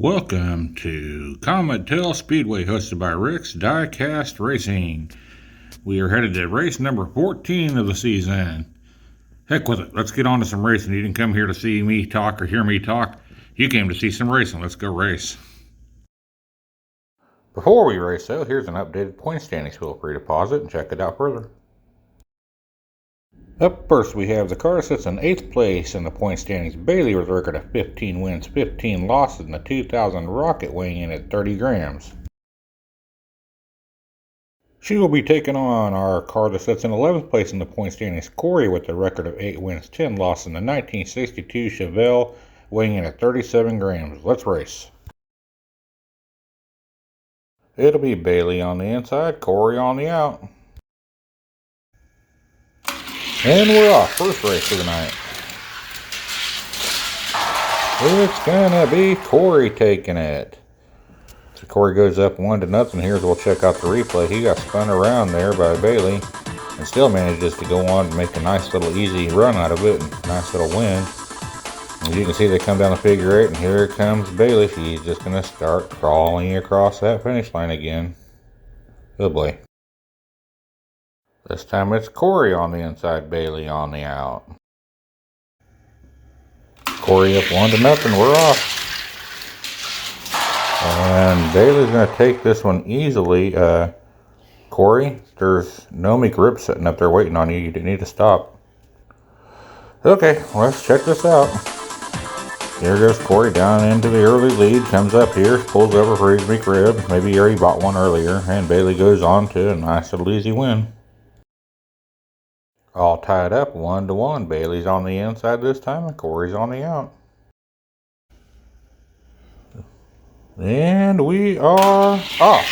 Welcome to Comet Speedway, hosted by Rick's Diecast Racing. We are headed to race number 14 of the season. Heck with it, let's get on to some racing. You didn't come here to see me talk or hear me talk. You came to see some racing. Let's go race. Before we race though, here's an updated point standings. Feel free to pause it and check it out further. Up first, we have the car that sits in 8th place in the point standings. Bailey with a record of 15 wins, 15 losses in the 2000 Rocket, weighing in at 30 grams. She will be taking on our car that sits in 11th place in the point standings. Corey with a record of 8 wins, 10 losses in the 1962 Chevelle, weighing in at 37 grams. Let's race. It'll be Bailey on the inside, Corey on the out. And we're off. First race of the night. It's gonna be Corey taking it. So Corey goes up 1-0. Here's we'll check out the replay. He got spun around there by Bailey and still manages to go on and make a nice little easy run out of it. Nice little win. As you can see, they come down the figure 8, and here comes Bailey. She's just gonna start crawling across that finish line again. Oh boy. This time it's Corey on the inside, Bailey on the out. Corey up 1-0, we're off. And Bailey's going to take this one easily. Corey, there's no McRib sitting up there waiting on you. You need to stop. Okay, let's check this out. Here goes Corey down into the early lead. Comes up here, pulls over for his McRib. Maybe he already bought one earlier. And Bailey goes on to a nice little easy win. All tied up 1-1. Bailey's on the inside this time and Corey's on the out. And we are off.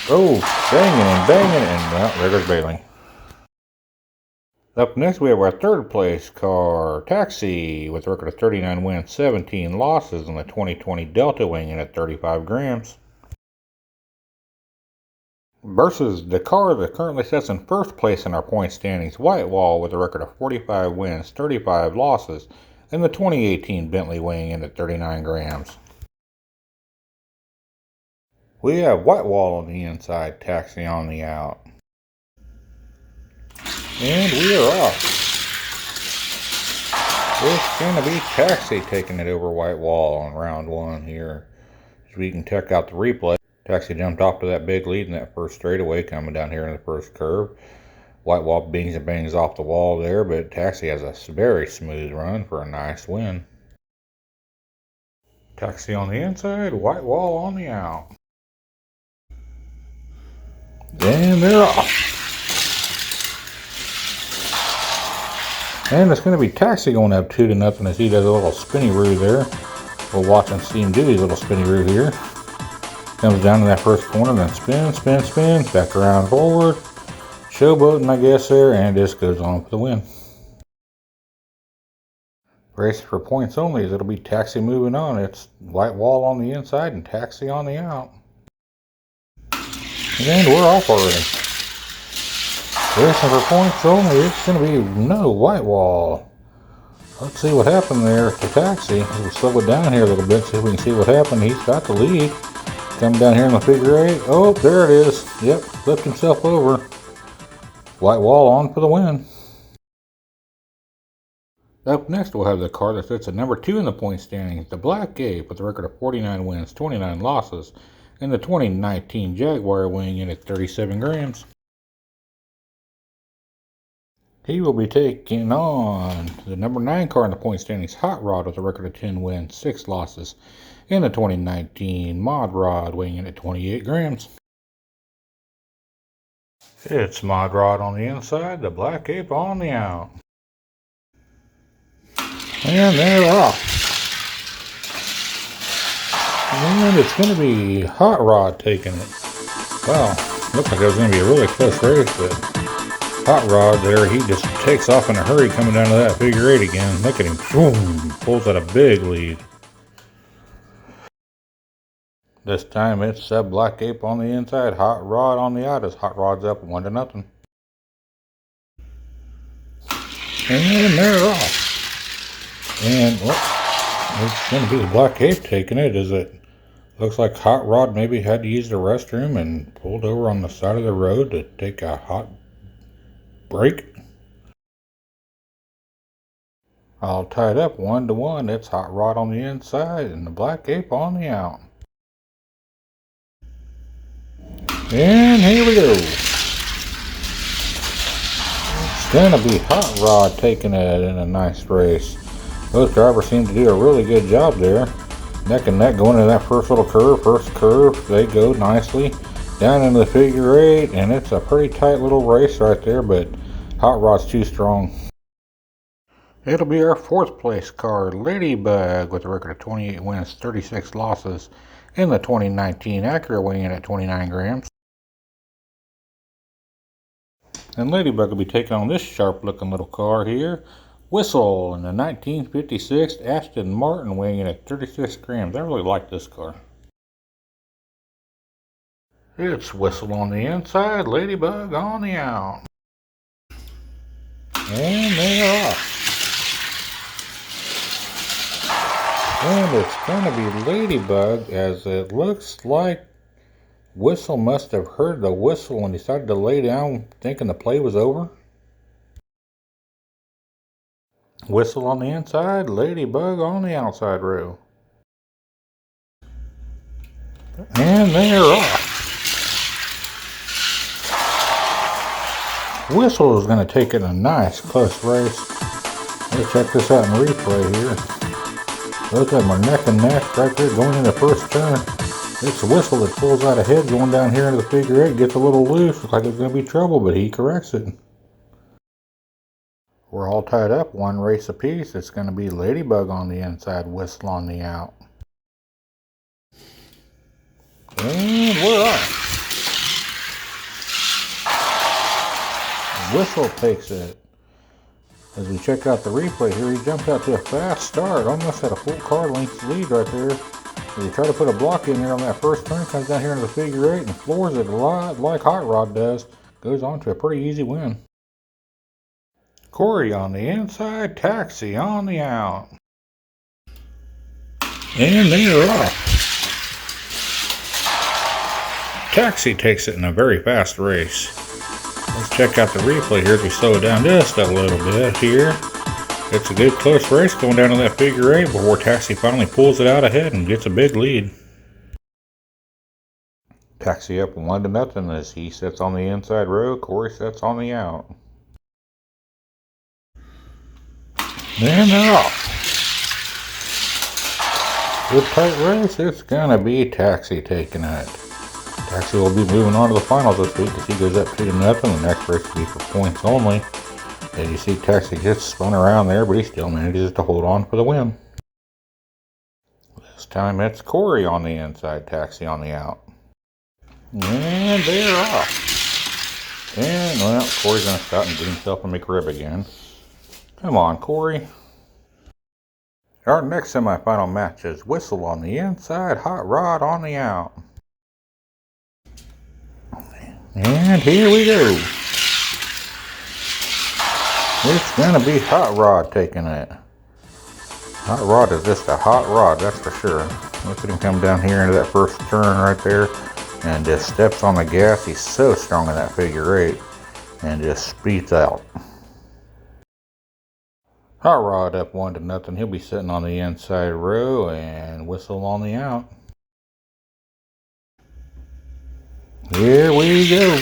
Oh, banging, and well, there goes Bailey. Up next we have our third place car, Taxi, with a record of 39 wins, 17 losses in the 2020 Delta, weighing in at 35 grams. Versus the car that currently sits in first place in our point standings, Whitewall, with a record of 45 wins, 35 losses, and the 2018 Bentley, weighing in at 39 grams. We have Whitewall on the inside, Taxi on the out. And we are off. It's going to be Taxi taking it over Whitewall on round 1 here. So we can check out the replay. Taxi jumped off to that big lead in that first straightaway coming down here in the first curve. Whitewall bings and bangs off the wall there, but Taxi has a very smooth run for a nice win. Taxi on the inside, Whitewall on the out. And they're off. And it's going to be Taxi going up 2-0 as he does a little spinny-roo there. We'll watch and see him do his little spinny-roo here. Comes down to that first corner, then spins, back around forward. Showboating, I guess, there, and just goes on for the win. Race for points only, as it'll be Taxi moving on. It's Whitewall on the inside and Taxi on the out. And we're off already. Racing for points only, it's going to be no Whitewall. Let's see what happened there to Taxi. We'll slow it down here a little bit, see if we can see what happened. He's got the lead. Coming down here in the figure 8. Oh, there it is. Yep, flipped himself over. Whitewall on for the win. Up next, we'll have the car that sits at number 2 in the point standings, the Black Ape, with a record of 49 wins, 29 losses, and the 2019 Jaguar, weighing in at 37 grams. He will be taking on the number 9 car in the point standings, Hot Rod, with a record of 10 wins, 6 losses, and the 2019 Mod Rod, weighing in at 28 grams. It's Mod Rod on the inside, the Black Ape on the out. And they're off. And it's going to be Hot Rod taking it. Wow, looks like it was going to be a really close race, but Hot Rod there, he just takes off in a hurry coming down to that figure 8 again. Look at him, boom, pulls out a big lead. This time it's Black Ape on the inside, Hot Rod on the out, as Hot Rod's up 1-0. And they're off. And It's going to be the Black Ape taking it, is it? Looks like Hot Rod maybe had to use the restroom and pulled over on the side of the road to take a hot break. All tied up 1-1. It's Hot Rod on the inside and the Black Ape on the out. And here we go. It's gonna be Hot Rod taking it in a nice race. Both drivers seem to do a really good job there. Neck and neck going into that first little curve. First curve, they go nicely down into the figure eight, and it's a pretty tight little race right there, but Hot Rod's too strong. It'll be our fourth place car, Ladybug, with a record of 28 wins, 36 losses in the 2019 Acura, weighing in at 29 grams. And Ladybug will be taking on this sharp-looking little car here, Whistle, in the 1956 Aston Martin, weighing in at 36 grams. I really like this car. It's Whistle on the inside, Ladybug on the out. And they're off. And it's going to be Ladybug, as it looks like Whistle must have heard the whistle and decided to lay down thinking the play was over. Whistle on the inside, Ladybug on the outside row. And they're off. Whistle is going to take it in a nice close race. Let's check this out in replay here. Both of them are neck and neck right there going in the first turn. It's Whistle that pulls out ahead going down here into the figure eight, gets a little loose, looks like it's going to be trouble, but he corrects it. We're all tied up, one race apiece. It's going to be Ladybug on the inside, Whistle on the out. And we're off. Whistle takes it. As we check out the replay here, he jumped out to a fast start, almost had a full car length lead right there. As he tried to put a block in there on that first turn, comes down here into the figure eight and floors it a lot like Hot Rod does. Goes on to a pretty easy win. Corey on the inside, Taxi on the out. And they're off. Taxi takes it in a very fast race. Let's check out the replay here as we slow it down just a little bit here. It's a good close race going down to that figure eight before Taxi finally pulls it out ahead and gets a big lead. Taxi up 1-0 as he sits on the inside row. Corey sits on the out. And they're off. Good tight race. It's gonna be Taxi taking it. Taxi will be moving on to the finals this week as he goes up 2-0. The next race will be for points only. As you see, Taxi gets spun around there, but he still manages to hold on for the win. This time it's Corey on the inside, Taxi on the out. And they're off. And, well, Corey's going to stop and get himself a McRib again. Come on, Corey. Our next semifinal match is Whistle on the inside, Hot Rod on the out. And here we go. It's going to be Hot Rod taking it. Hot Rod is just a hot rod, that's for sure. Look at him come down here into that first turn right there and just steps on the gas. He's so strong in that figure eight and just speeds out. Hot Rod up 1-0. He'll be sitting on the inside row and Whistle on the out. Here we go.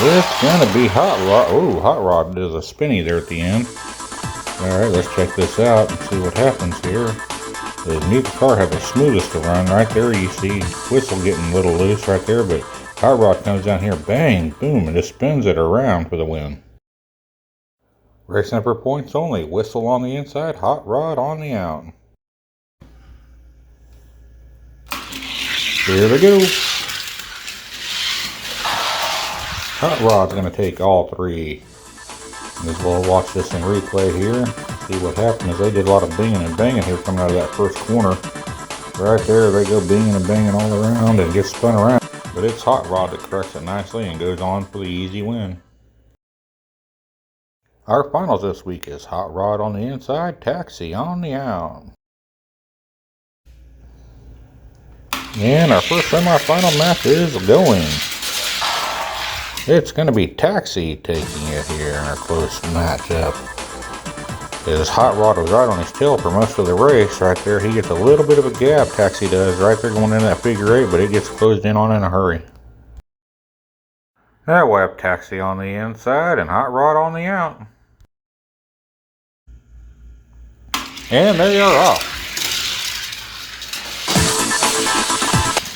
It's gonna be Hot Rod. Oh, Hot Rod does a spinny there at the end. Alright, let's check this out and see what happens here. Neither car has the smoothest to run. Right there you see Whistle getting a little loose right there, but Hot Rod comes down here, bang, boom, and just spins it around for the win. Racing for points only. Whistle on the inside, Hot Rod on the out. Here we go. Hot Rod's going to take all three. As well watch this in replay here. See what happened is they did a lot of binging and banging here coming out of that first corner. Right there they go binging and banging all around and get spun around. But it's Hot Rod that corrects it nicely and goes on for the easy win. Our finals this week is Hot Rod on the inside, Taxi on the out. And our first semifinal match is going. It's going to be Taxi taking it here in our close matchup. His Hot Rod was right on his tail for most of the race right there. He gets a little bit of a gap, Taxi does, right there going into that figure eight, but it gets closed in on in a hurry. Now we'll have Taxi on the inside and Hot Rod on the out. And they are off.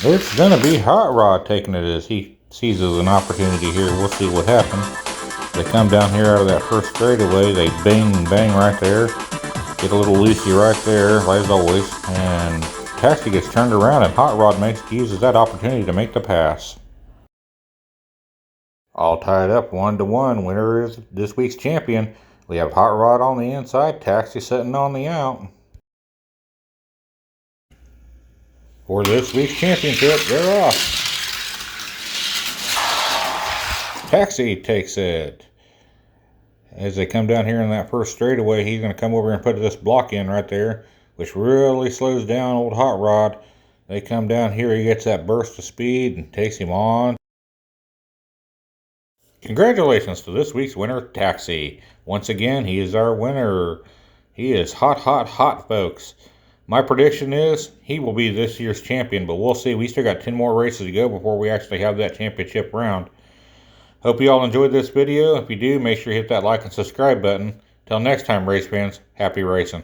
It's going to be Hot Rod taking it as he seizes an opportunity here. We'll see what happens. They come down here out of that first straightaway. They bang and bang right there. Get a little loosey right there, as always. And Taxi gets turned around and Hot Rod uses that opportunity to make the pass. All tied up 1-1. Winner is this week's champion. We have Hot Rod on the inside, Taxi sitting on the out. For this week's championship, they're off. Taxi takes it. As they come down here in that first straightaway, he's going to come over and put this block in right there, which really slows down old Hot Rod. They come down here, he gets that burst of speed and takes him on. Congratulations to this week's winner, Taxi. Once again, he is our winner. He is hot, hot, hot, folks. My prediction is he will be this year's champion, but we'll see. We still got 10 more races to go before we actually have that championship round. Hope you all enjoyed this video. If you do, make sure you hit that like and subscribe button. Till next time, race fans, happy racing.